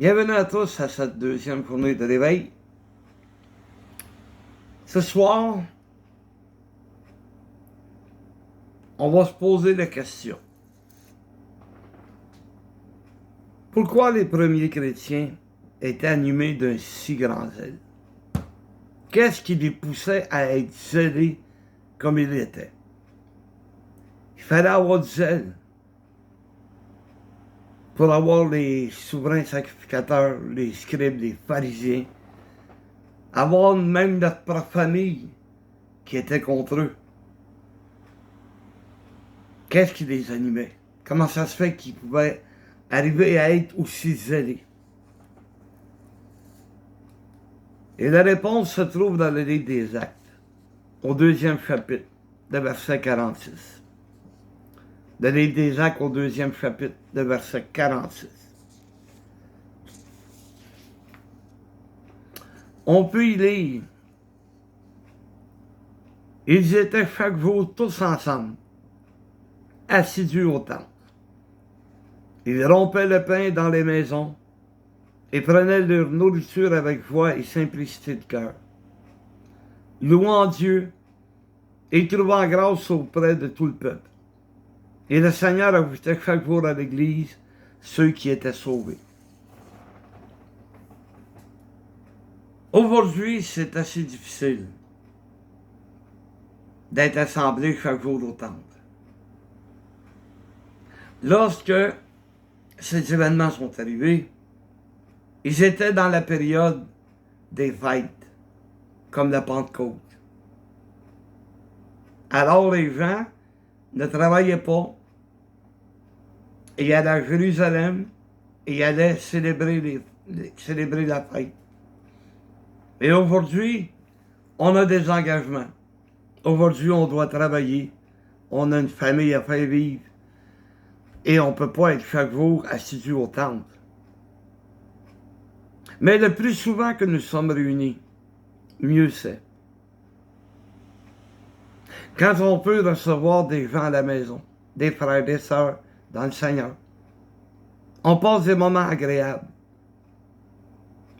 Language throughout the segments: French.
Bienvenue à tous à cette deuxième journée de réveil. Ce soir, on va se poser la question. Pourquoi les premiers chrétiens étaient animés d'un si grand zèle? Qu'est-ce qui les poussait à être zélés comme ils l'étaient? Il fallait avoir du zèle pour avoir les souverains sacrificateurs, les scribes, les pharisiens, avoir même notre propre famille qui était contre eux. Qu'est-ce qui les animait? Comment ça se fait qu'ils pouvaient arriver à être aussi zélés? Et la réponse se trouve dans le livre des Actes, au 2e chapitre, de verset 46. Le livre des Actes, au 2e chapitre, de verset 46. On peut y lire. Ils étaient chaque jour tous ensemble, assidus au temple. Ils rompaient le pain dans les maisons et prenaient leur nourriture avec joie et simplicité de cœur, louant Dieu et trouvant grâce auprès de tout le peuple. Et le Seigneur ajoutait chaque jour à l'Église ceux qui étaient sauvés. Aujourd'hui, c'est assez difficile d'être assemblé chaque jour au temple. Lorsque ces événements sont arrivés, ils étaient dans la période des fêtes, comme la Pentecôte. Alors les gens ne travaillaient pas, et allaient à Jérusalem, et allaient célébrer la fête. Et aujourd'hui, on a des engagements. Aujourd'hui, on doit travailler, on a une famille à faire vivre, et on ne peut pas être chaque jour assidu au temple. Mais le plus souvent que nous sommes réunis, mieux c'est. Quand on peut recevoir des gens à la maison, des frères, des sœurs dans le Seigneur, on passe des moments agréables.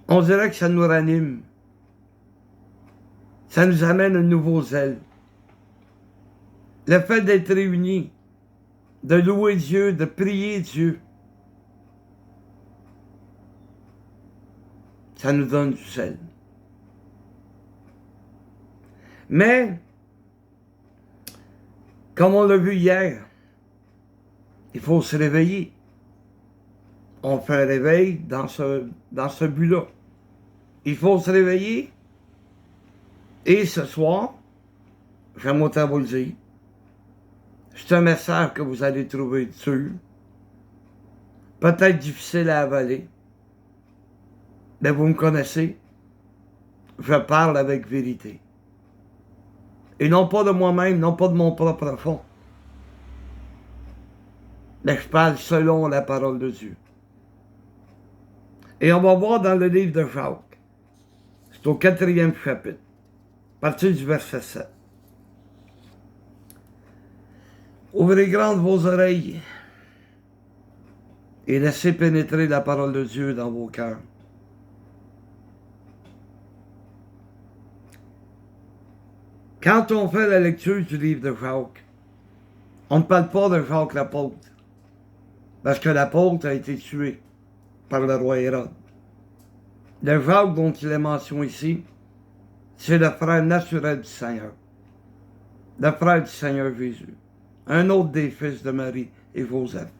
On dirait que ça nous ranime. Ça nous amène un nouveau zèle. Le fait d'être réunis, de louer Dieu, de prier Dieu, ça nous donne du zèle. Mais, comme on l'a vu hier, il faut se réveiller. On fait un réveil dans ce but-là. Il faut se réveiller. Et ce soir, j'aimerais vous le dire, c'est un message que vous allez trouver dur, peut-être difficile à avaler, mais vous me connaissez, je parle avec vérité. Et non pas de moi-même, non pas de mon propre fond, mais je parle selon la parole de Dieu. Et on va voir dans le livre de Jacques, c'est au 4e chapitre, à partir du verset 7. Ouvrez grandes vos oreilles et laissez pénétrer la parole de Dieu dans vos cœurs. Quand on fait la lecture du livre de Jacques, on ne parle pas de Jacques l'apôtre, parce que l'apôtre a été tué par le roi Hérode. Le Jacques dont il est mention ici, c'est le frère naturel du Seigneur, le frère du Seigneur Jésus, un autre des fils de Marie et Joseph.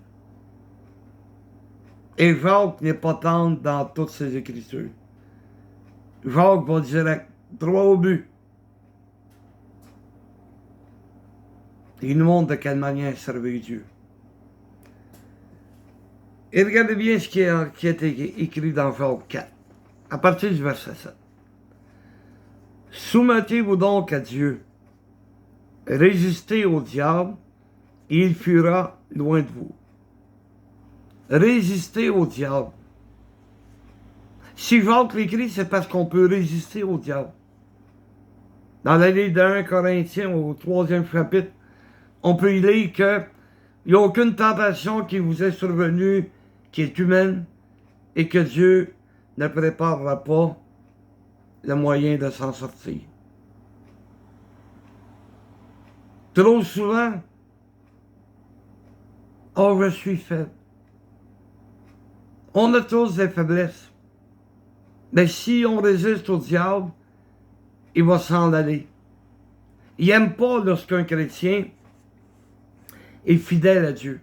Et Jacques n'est pas tendre dans toutes ses écritures. Jacques va direct, droit au but. Il nous montre de quelle manière servir Dieu. Et regardez bien ce qui est écrit dans Jacques 4, à partir du verset 7. Soumettez-vous donc à Dieu. Résistez au diable, et il fuira loin de vous. Résistez au diable. Si Jacques l'écrit, c'est parce qu'on peut résister au diable. Dans la livre de 1 Corinthiens, au 3e chapitre, on peut y lire qu'il n'y a aucune tentation qui vous est survenue, qui est humaine, et que Dieu ne préparera pas le moyen de s'en sortir. Trop souvent, oh, je suis faible. On a tous des faiblesses. Mais si on résiste au diable, il va s'en aller. Il n'aime pas lorsqu'un chrétien est fidèle à Dieu.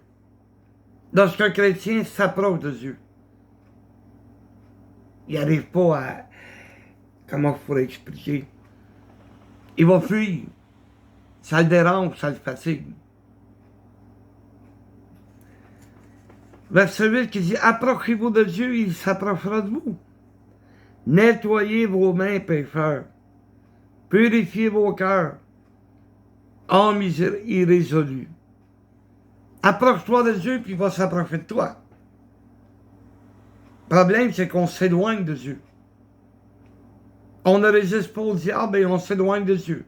Lorsqu'un chrétien s'approche de Dieu. Il n'arrive pas à... Comment je pourrais expliquer? Il va fuir. Ça le dérange, ça le fatigue. Verset 8 qui dit, approchez-vous de Dieu, il s'approchera de vous. Nettoyez vos mains, pécheurs. Purifiez vos cœurs, âmes irrésolues. Approche-toi de Dieu, puis il va s'approcher de toi. Le problème, c'est qu'on s'éloigne de Dieu. On ne résiste pas au diable et on s'éloigne de Dieu.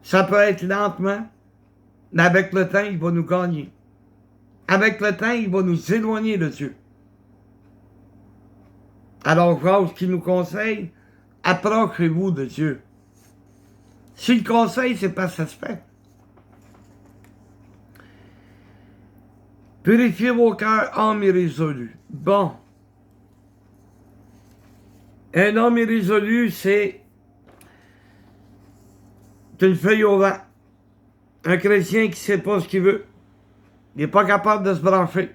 Ça peut être lentement, mais avec le temps, il va nous gagner. Avec le temps, il va nous éloigner de Dieu. Alors, Jacques qui nous conseille, approchez-vous de Dieu. Si le conseil, c'est pas ça se fait. Purifiez vos cœurs, âmes irrésolues. Bon. Un homme irrésolu, c'est une feuille au vent. Un chrétien qui ne sait pas ce qu'il veut. Il n'est pas capable de se brancher.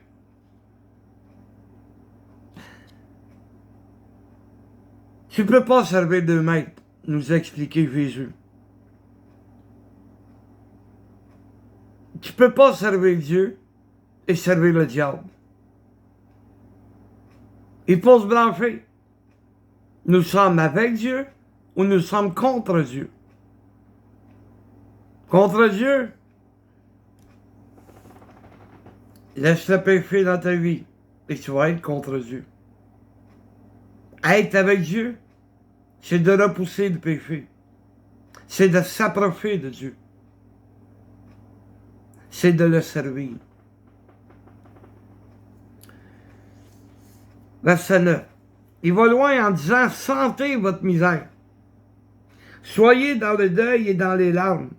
Tu ne peux pas servir 2 maîtres, nous a expliqué Jésus. Tu ne peux pas servir Dieu et servir le diable. Il faut se brancher. Nous sommes avec Dieu ou nous sommes contre Dieu. Contre Dieu, laisse le péché dans ta vie et tu vas être contre Dieu. Être avec Dieu, c'est de repousser le péché. C'est de s'approcher de Dieu. C'est de le servir. Verset 9. Il va loin en disant, sentez votre misère. Soyez dans le deuil et dans les larmes.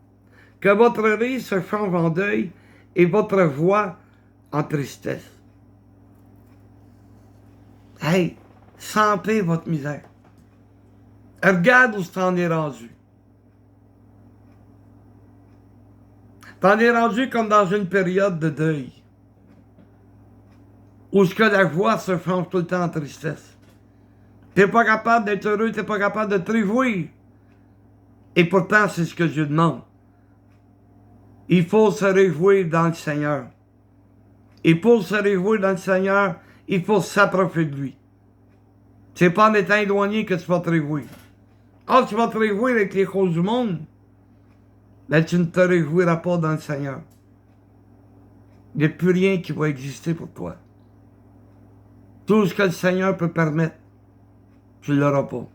Que votre rire se change en deuil et votre voix en tristesse. Hey, sentez votre misère. Regarde où t'en es rendu. T'en es rendu comme dans une période de deuil. Où ce que la joie se change tout le temps en tristesse. T'es pas capable d'être heureux, t'es pas capable de te réjouir. Et pourtant, c'est ce que Dieu demande. Il faut se réjouir dans le Seigneur. Et pour se réjouir dans le Seigneur, il faut s'approcher de lui. C'est pas en étant éloigné que tu vas te réjouir. Ah, tu vas te réjouir avec les choses du monde, mais tu ne te réjouiras pas dans le Seigneur. Il n'y a plus rien qui va exister pour toi. Tout ce que le Seigneur peut permettre, tu ne l'auras pas.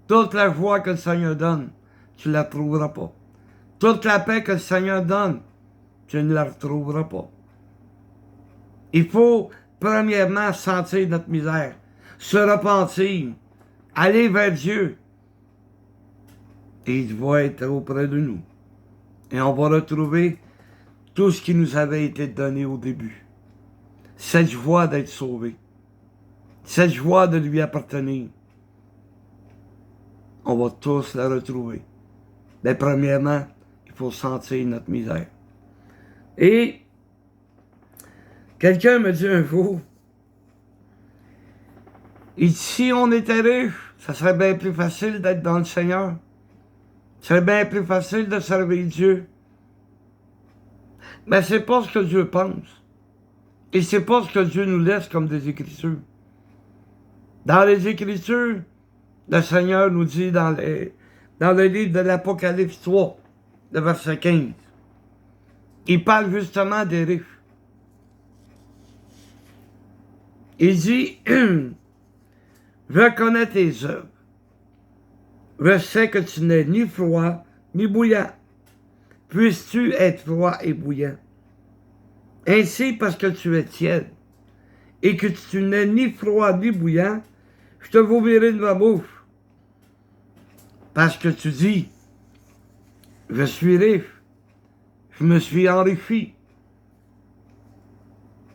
Toute la joie que le Seigneur donne, tu ne la trouveras pas. Toute la paix que le Seigneur donne, tu ne la retrouveras pas. Il faut, premièrement, sentir notre misère, se repentir, aller vers Dieu. Et il va être auprès de nous. Et on va retrouver tout ce qui nous avait été donné au début. Cette joie d'être sauvé. Cette joie de lui appartenir. On va tous la retrouver. Mais premièrement, il faut sentir notre misère. Et quelqu'un me dit un jour, il dit, si on était riche, ça serait bien plus facile d'être dans le Seigneur. C'est bien plus facile de servir Dieu. Mais c'est pas ce que Dieu pense. Et c'est pas ce que Dieu nous laisse comme des Écritures. Dans les Écritures, le Seigneur nous dit dans le livre de l'Apocalypse 3, le verset 15, il parle justement des riches. Il dit, je connais tes œuvres. Je sais que tu n'es ni froid ni bouillant. Puisses-tu être froid et bouillant? Ainsi, parce que tu es tiède et que tu n'es ni froid ni bouillant, je te vomirai de ma bouche. Parce que tu dis, je suis riche, je me suis enrichi,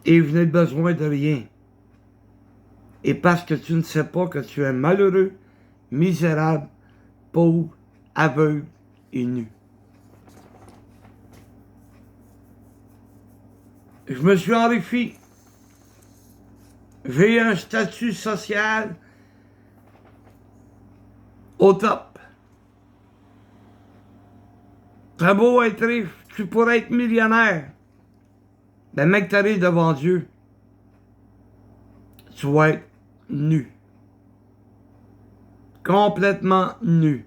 et je n'ai besoin de rien. Et parce que tu ne sais pas que tu es malheureux, misérable, pauvre, aveugle et nu. Je me suis enrichi. J'ai un statut social au top. Très beau être riche, tu pourrais être millionnaire. Mais mec, t'arrives devant Dieu, tu vas être nu. Complètement nu.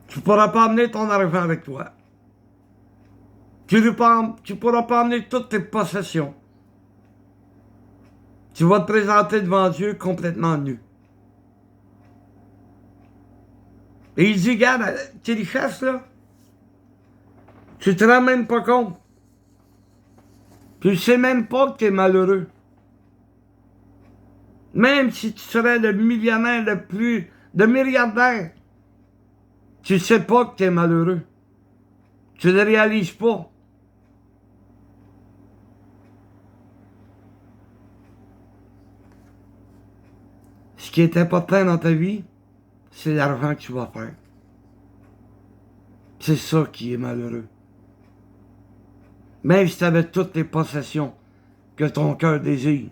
Tu ne pourras pas amener ton argent avec toi. Tu ne pourras pas amener toutes tes possessions. Tu vas te présenter devant Dieu complètement nu. Et il dit, regarde, tes richesses, là, tu te rends même pas compte. Tu ne sais même pas que tu es malheureux. Même si tu serais le millionnaire le milliardaire, tu ne sais pas que tu es malheureux. Tu ne le réalises pas. Ce qui est important dans ta vie, c'est l'argent que tu vas faire. C'est ça qui est malheureux. Même si tu avais toutes les possessions que ton cœur désire,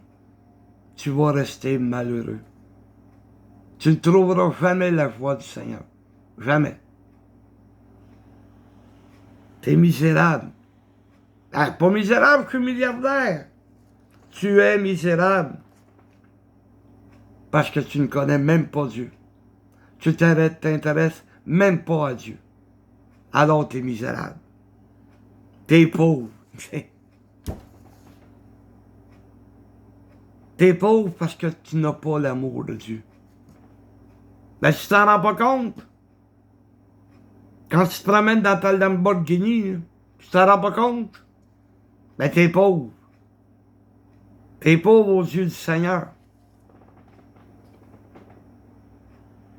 tu vas rester malheureux. Tu ne trouveras jamais la joie du Seigneur. Jamais. Tu es misérable. Ah, pas misérable, je suis milliardaire. Tu es misérable. Parce que tu ne connais même pas Dieu. Tu t'intéresses même pas à Dieu. Alors tu es misérable. Tu es pauvre. Tu es pauvre parce que tu n'as pas l'amour de Dieu. Mais tu t'en rends pas compte. Quand tu te promènes dans ta Lamborghini, tu t'en rends pas compte. Mais tu es pauvre. Tu es pauvre aux yeux du Seigneur.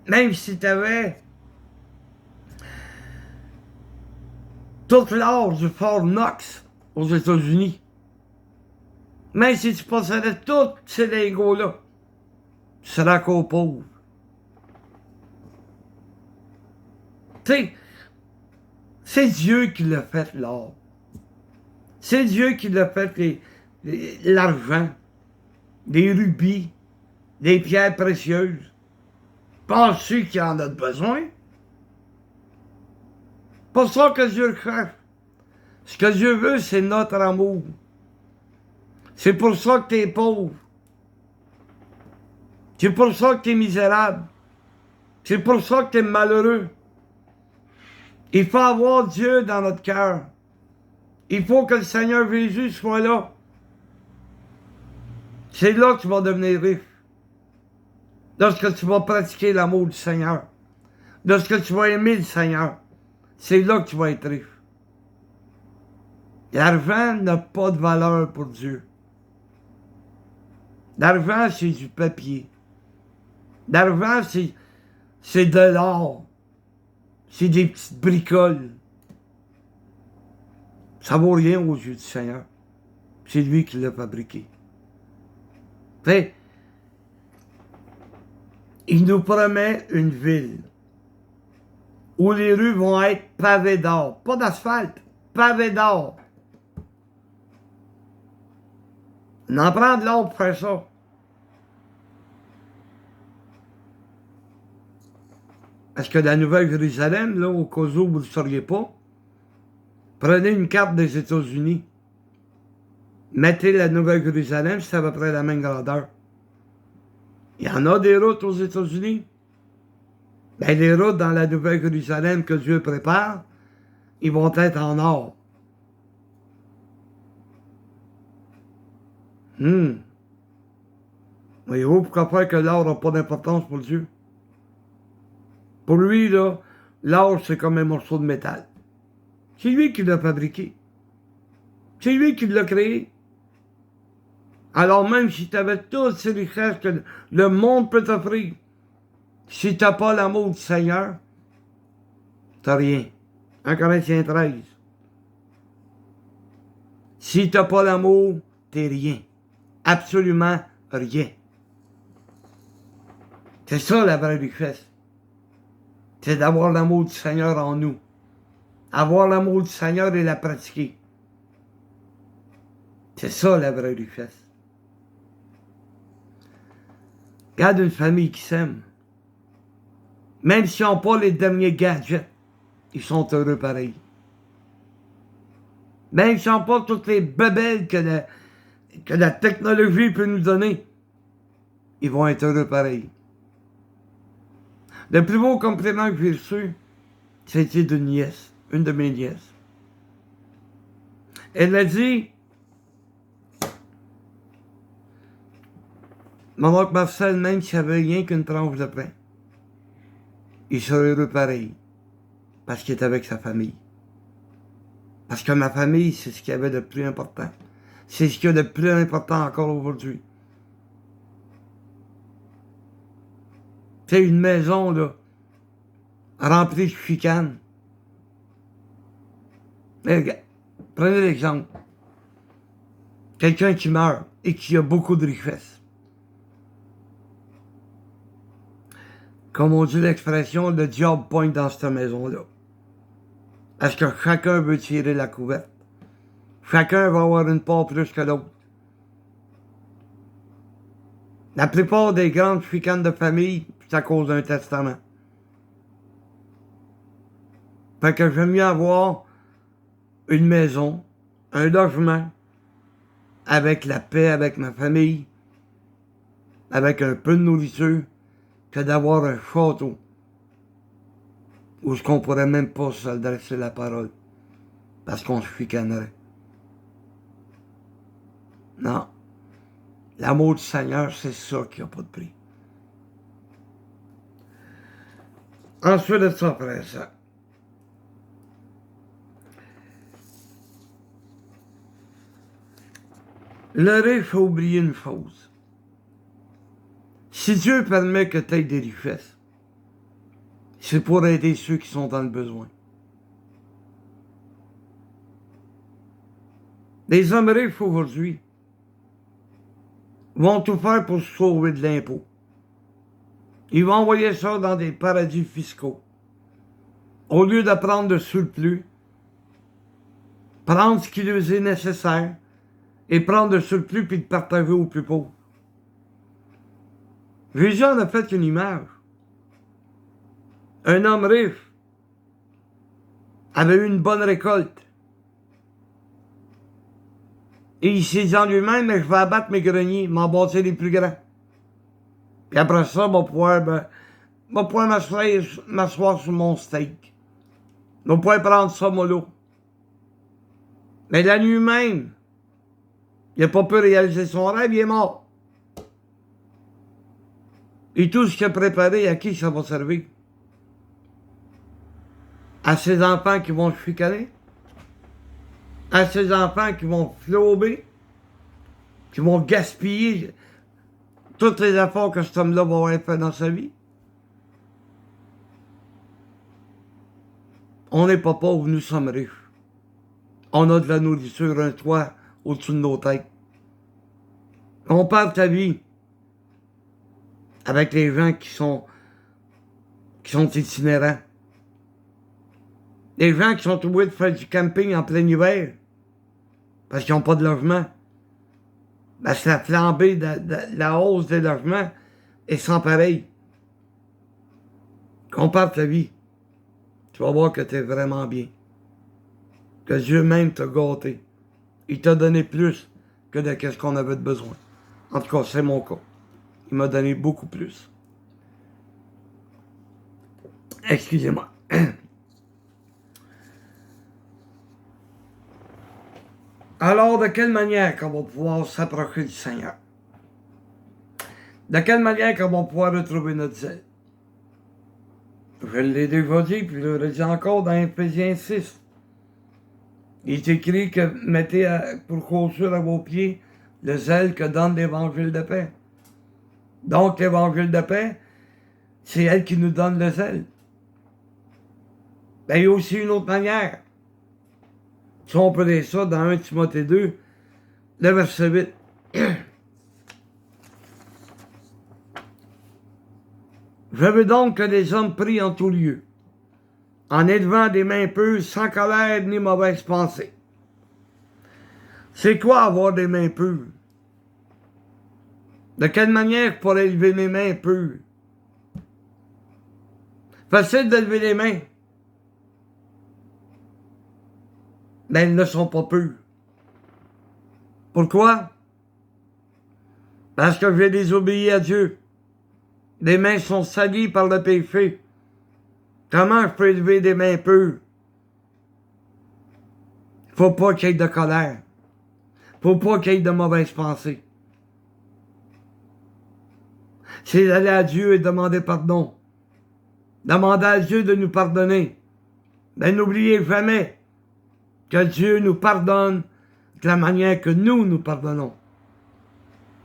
Même si tu avais tout l'or du Fort Knox aux États-Unis, même si tu possédais tous ces lingots-là, tu serais encore pauvre. Tu sais, c'est Dieu qui l'a fait, l'or. C'est Dieu qui l'a fait, l'argent, des rubis, des pierres précieuses. Penses-tu qu'il en a besoin? Pas ça que Dieu cherche. Ce que Dieu veut, c'est notre amour. C'est pour ça que tu es pauvre. C'est pour ça que tu es misérable. C'est pour ça que tu es malheureux. Il faut avoir Dieu dans notre cœur. Il faut que le Seigneur Jésus soit là. C'est là que tu vas devenir riche. Lorsque tu vas pratiquer l'amour du Seigneur. Lorsque tu vas aimer le Seigneur. C'est là que tu vas être riche. L'argent n'a pas de valeur pour Dieu. L'argent, c'est du papier. L'argent, c'est de l'or. C'est des petites bricoles. Ça vaut rien aux yeux du Seigneur. C'est lui qui l'a fabriqué. Fait, il nous promet une ville où les rues vont être pavées d'or. Pas d'asphalte, pavées d'or. On en prend de l'or pour faire ça. Parce que la Nouvelle-Jérusalem, là, au cas où vous ne le sauriez pas, prenez une carte des États-Unis. Mettez la Nouvelle-Jérusalem, c'est à peu près la même grandeur. Il y en a des routes aux États-Unis. Ben, les routes dans la Nouvelle-Jérusalem que Dieu prépare, ils vont être en or. Voyez-vous pourquoi faire que l'or n'a pas d'importance pour Dieu? Pour lui, là, l'or, c'est comme un morceau de métal. C'est lui qui l'a fabriqué. C'est lui qui l'a créé. Alors même si tu avais toutes ces richesses que le monde peut t'offrir, si tu n'as pas l'amour du Seigneur, tu n'as rien. 1 Corinthiens 13. Si tu n'as pas l'amour, tu n'es rien. Absolument rien. C'est ça la vraie richesse. C'est d'avoir l'amour du Seigneur en nous. Avoir l'amour du Seigneur et la pratiquer. C'est ça la vraie richesse. Regarde une famille qui s'aime. Même s'ils n'ont pas les derniers gadgets, ils sont heureux pareil. Même s'ils n'ont pas toutes les bebelles que la technologie peut nous donner, ils vont être heureux pareil. Le plus beau compliment que j'ai reçu, c'était d'une nièce, une de mes nièces. Elle a dit, mon oncle Marcel, même s'il n'y avait rien qu'une tranche de pain, il serait heureux pareil, parce qu'il est avec sa famille. Parce que ma famille, c'est ce qu'il y avait de plus important. C'est ce qu'il y a de plus important encore aujourd'hui. C'est une maison, là, remplie de chicanes. Mais regarde, prenez l'exemple. Quelqu'un qui meurt et qui a beaucoup de richesses. Comme on dit l'expression, le diable pointe dans cette maison-là. Est-ce que chacun veut tirer la couverte? Chacun va avoir une part plus que l'autre. La plupart des grandes chicanes de famille, c'est à cause d'un testament. Fait que j'aime mieux avoir une maison, un logement, avec la paix, avec ma famille, avec un peu de nourriture, que d'avoir un château où ce qu'on pourrait même pas s'adresser la parole, parce qu'on se chicanerait. Non. L'amour du Seigneur, c'est ça qui n'a pas de prix. Ensuite de ça, après ça. Le riche a oublié une chose. Si Dieu permet que tu aies des richesses, c'est pour aider ceux qui sont dans le besoin. Les hommes riches aujourd'hui vont tout faire pour se sauver de l'impôt. Ils vont envoyer ça dans des paradis fiscaux. Au lieu de prendre le surplus, prendre ce qui leur est nécessaire et prendre le surplus puis de partager aux plus pauvres. Jésus en a fait une image. Un homme riche avait eu une bonne récolte. Et il s'est dit en lui-même, mais je vais abattre mes greniers, m'en bâtir les plus grands. Puis après ça, je vais pouvoir m'asseoir sur mon steak. Je vais pouvoir prendre ça mollo. Mais la nuit même, il n'a pas pu réaliser son rêve, il est mort. Et tout ce qu'il a préparé, à qui ça va servir? À ses enfants qui vont se chicaner? À ses enfants qui vont flouber? Qui vont gaspiller toutes les efforts que cet homme-là va avoir fait dans sa vie? On n'est pas pauvres, nous sommes riches. On a de la nourriture, un toit au-dessus de nos têtes. On parle ta vie avec les gens qui sont itinérants. Les gens qui sont obligés de faire du camping en plein hiver parce qu'ils n'ont pas de logement. Parce que la flambée de la hausse des logements est sans pareil. Compare ta vie. Tu vas voir que tu es vraiment bien. Que Dieu même t'a gâté. Il t'a donné plus que de ce qu'on avait de besoin. En tout cas, c'est mon cas. Il m'a donné beaucoup plus. Excusez-moi. Alors, de quelle manière qu'on va pouvoir s'approcher du Seigneur? De quelle manière qu'on va pouvoir retrouver notre zèle? Je l'ai déjà dit, puis je le redis encore dans Éphésiens 6. Il est écrit que mettez pour chaussure à vos pieds le zèle que donne l'évangile de paix. Donc, l'évangile de paix, c'est elle qui nous donne le zèle. Ben, il y a aussi une autre manière. Si on peut dire ça dans 1 Timothée 2, le verset 8. Je veux donc que les hommes prient en tout lieu, en élevant des mains pures, sans colère ni mauvaise pensée. C'est quoi avoir des mains pures? De quelle manière pour élever mes mains pures? Facile d'élever les mains. Mais elles ne sont pas pures. Pourquoi? Parce que j'ai désobéi à Dieu. Les mains sont salies par le péché. Comment je peux élever des mains pures? Faut pas qu'il y ait de colère. Faut pas qu'il y ait de mauvaise pensée. C'est d'aller à Dieu et demander pardon. Demander à Dieu de nous pardonner. Mais n'oubliez jamais que Dieu nous pardonne de la manière que nous pardonnons.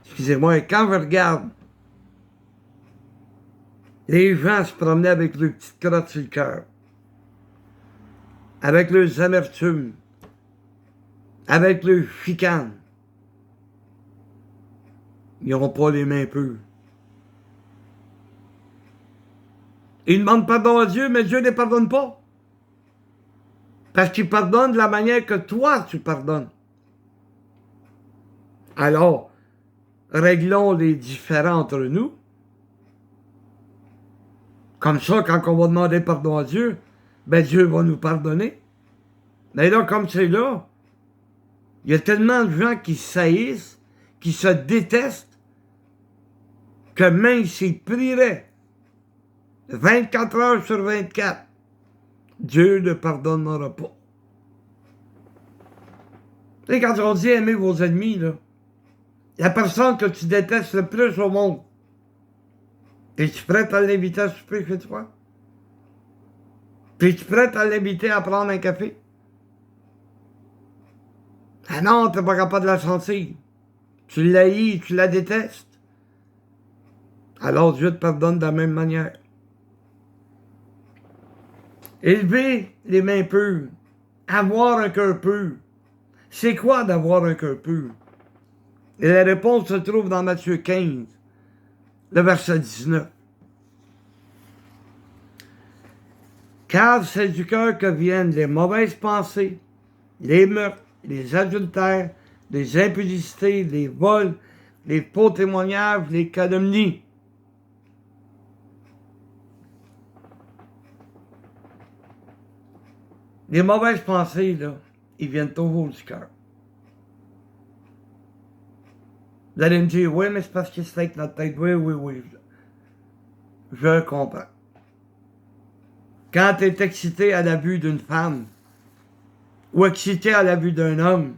Excusez-moi, et quand je regarde les gens se promenaient avec leurs petites crottes sur le cœur, avec leurs amertumes, avec leurs chicanes, ils n'auront pas les mains pures. Ils demandent pardon à Dieu, mais Dieu ne les pardonne pas. Parce qu'il pardonne de la manière que toi, tu pardonnes. Alors, réglons les différends entre nous. Comme ça, quand on va demander pardon à Dieu, ben Dieu va nous pardonner. Mais là, comme c'est là, il y a tellement de gens qui saillissent, qui se détestent, que même s'ils prieraient 24 heures sur 24, Dieu ne pardonnera pas. Tu sais, quand on dit aimer vos ennemis, là, la personne que tu détestes le plus au monde, es-tu prête à l'inviter à souper chez toi? Es-tu prête à l'inviter à prendre un café? Ah non, t'es pas capable de la sentir. Tu l'haïs, tu la détestes. Alors Dieu te pardonne de la même manière. Élever les mains pures. Avoir un cœur pur. C'est quoi d'avoir un cœur pur? Et la réponse se trouve dans Matthieu 15, le verset 19. Car c'est du cœur que viennent les mauvaises pensées, les meurtres, les adultères, les impudicités, les vols, les faux témoignages, les calomnies. Les mauvaises pensées, là, ils viennent toujours du cœur. Vous allez me dire, oui, mais c'est parce que c'est avec notre tête. Oui, oui, oui. Je comprends. Quand tu es excité à la vue d'une femme, ou excité à la vue d'un homme,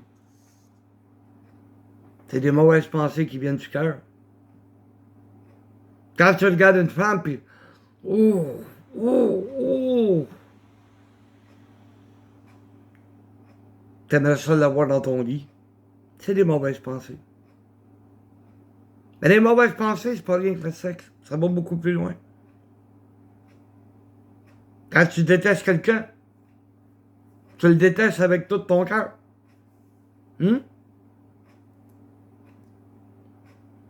c'est des mauvaises pensées qui viennent du cœur. Quand tu regardes une femme, puis oh, oh, oh, t'aimerais ça l'avoir dans ton lit. C'est des mauvaises pensées. Mais les mauvaises pensées, c'est pas rien que le sexe. Ça va beaucoup plus loin. Quand tu détestes quelqu'un, tu le détestes avec tout ton cœur.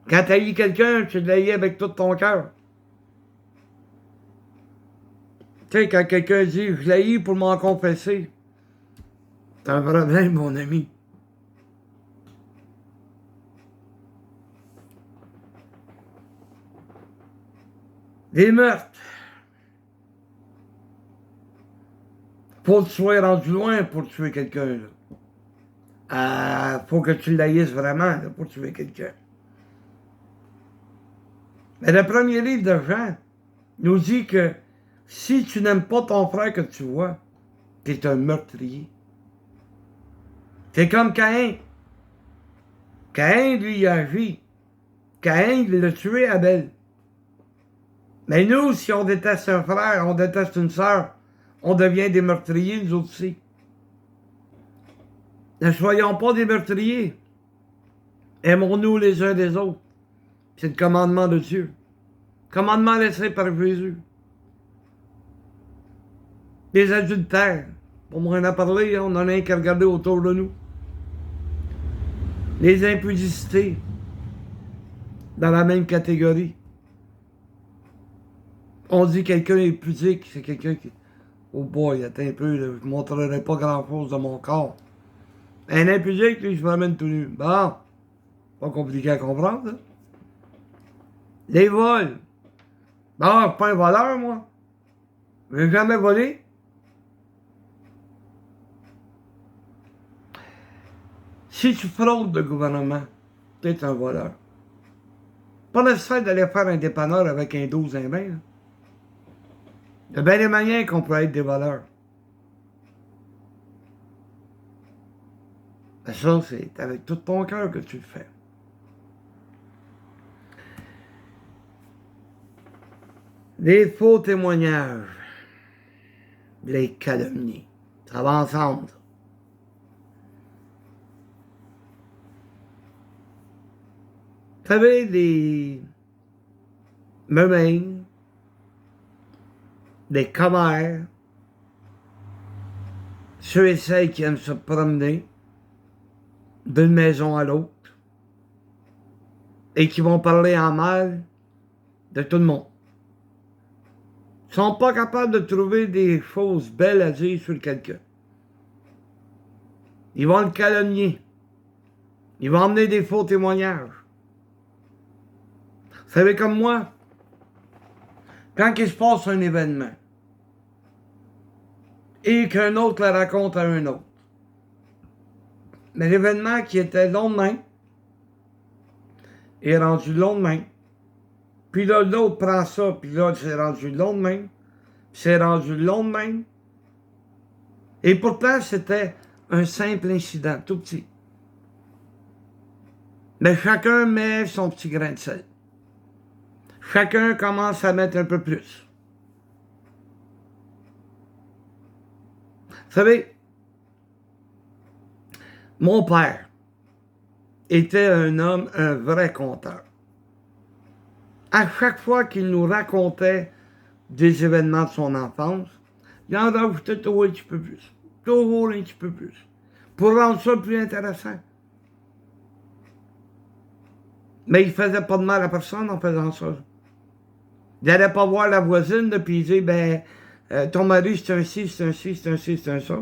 Quand tu haïs quelqu'un, tu l'haïs avec tout ton cœur. Tu sais, quand quelqu'un dit « je l'haïs pour m'en confesser », c'est un problème, mon ami. Les meurtres. Faut que tu sois rendu loin pour tuer quelqu'un. Faut que tu l'haïsses vraiment là, pour tuer quelqu'un. Mais le premier livre de Jean nous dit que si tu n'aimes pas ton frère que tu vois, tu es un meurtrier. C'est comme Caïn. Caïn, lui, il a agi. Caïn, il a tué Abel. Mais nous, si on déteste un frère, on déteste une sœur, on devient des meurtriers, nous aussi. Ne soyons pas des meurtriers. Aimons-nous les uns des autres. C'est le commandement de Dieu. Commandement laissé par Jésus. Les adultères. On m'en a parlé, on en a qu'à regarder autour de nous. Les impudicités. Dans la même catégorie. On dit quelqu'un est pudique, c'est quelqu'un qui... Oh boy, attends un peu, là, je ne montrerai pas grand-chose de mon corps. Un impudique, lui, je m'amène tout nu. Bon, pas compliqué à comprendre, hein? Les vols. Bon, je suis pas un voleur, moi. Je n'ai jamais volé. Si tu fraudes le gouvernement, tu es un voleur. Pas nécessaire d'aller faire un dépanneur avec un 12 en main. Il y a bien des manières qu'on peut être des voleurs. Mais ça, c'est avec tout ton cœur que tu le fais. Les faux témoignages, les calomnies, ça va ensemble. Vous savez, les mermaids, les commères, ceux et celles qui aiment se promener d'une maison à l'autre et qui vont parler en mal de tout le monde. Ils sont pas capables de trouver des choses belles à dire sur quelqu'un. Ils vont le calomnier. Ils vont emmener des faux témoignages. Vous savez, comme moi, quand il se passe un événement et qu'un autre le raconte à un autre, mais l'événement qui était le lendemain est rendu le lendemain, puis là, l'autre prend ça, puis là, c'est rendu le lendemain, puis c'est rendu le lendemain. Et pourtant, c'était un simple incident, tout petit. Mais chacun met son petit grain de sel. Chacun commence à mettre un peu plus. Vous savez, mon père était un homme, un vrai conteur. À chaque fois qu'il nous racontait des événements de son enfance, il en rajoutait toujours un petit peu plus. Toujours un petit peu plus. Pour rendre ça plus intéressant. Mais il ne faisait pas de mal à personne en faisant ça. Il n'allait pas voir la voisine, puis il disait, ben, ton mari, c'est un ci, c'est un ci, c'est un ci, c'est un ça.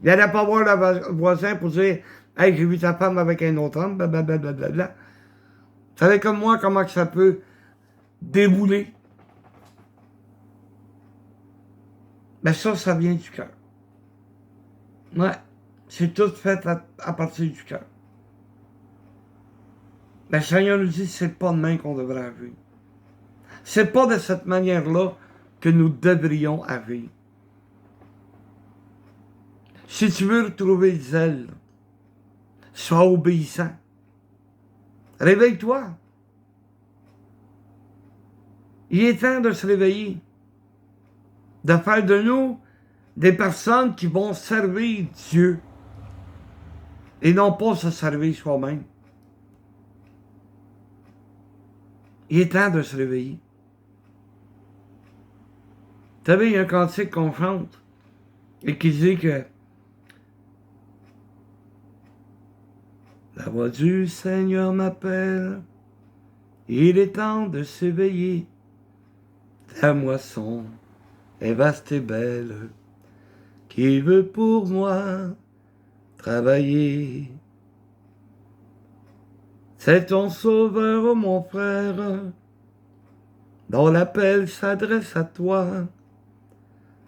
Il n'allait pas voir le voisin pour dire, hey, j'ai vu ta femme avec un autre homme, blablabla. Vous savez comme moi, comment que ça peut débouler? Mais ça vient du cœur. Ouais, c'est tout fait à partir du cœur. Mais le Seigneur nous dit, c'est pas de main qu'on devrait agir. C'est pas de cette manière-là que nous devrions agir. Si tu veux retrouver le zèle, sois obéissant. Réveille-toi. Il est temps de se réveiller. De faire de nous des personnes qui vont servir Dieu. Et non pas se servir soi-même. Il est temps de se réveiller. Vous savez, il y a un cantique qu'on chante et qui dit que la voix du Seigneur m'appelle, il est temps de s'éveiller. La moisson est vaste et belle, qui veut pour moi travailler. C'est ton sauveur, oh mon frère, dont l'appel s'adresse à toi.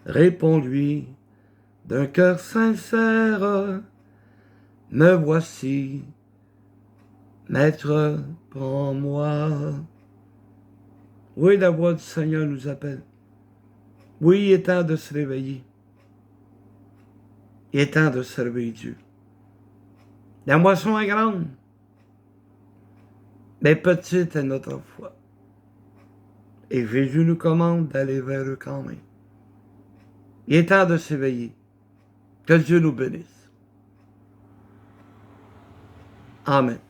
Réponds-lui d'un cœur sincère, me voici, maître, prends-moi. Oui, la voix du Seigneur nous appelle. Oui, il est temps de se réveiller. Il est temps de servir Dieu. La moisson est grande, mais petite est notre foi. Et Jésus nous commande d'aller vers eux quand même. Il est temps de s'éveiller. Que Dieu nous bénisse. Amen.